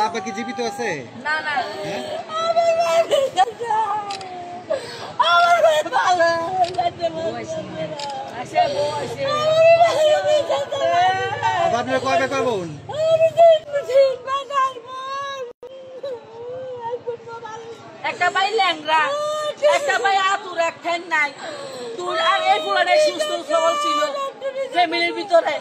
আপা কি জীবিত আছে? না না আপনার কয় বেকার বোন? একটা ভাই ল্যাংরা, একটা ভাই আতুর, একখান নাই তুই। আর এই পুরানে সুস্থ সবল ছিল ফ্যামিলির ভিতরে।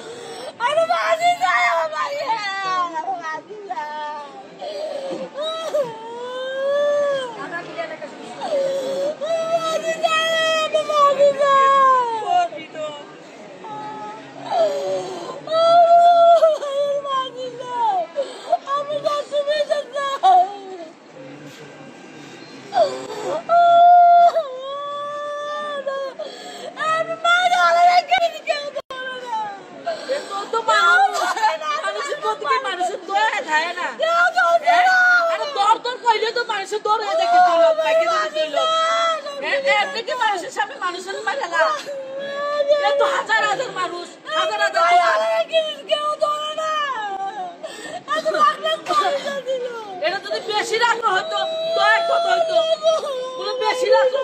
মানুষের দৌড়ে খায় না, দর কইলে তো মানুষের দৌড়ে দেখে এমনি মানুষের সামনে মানুষের মারে না। তো হাজার হাজার মানুষ, হাজার হাজার এটা যদি বেশি রাখলো হয়তো তো এক কথা হয়তো, কোনো বেশি রাখলো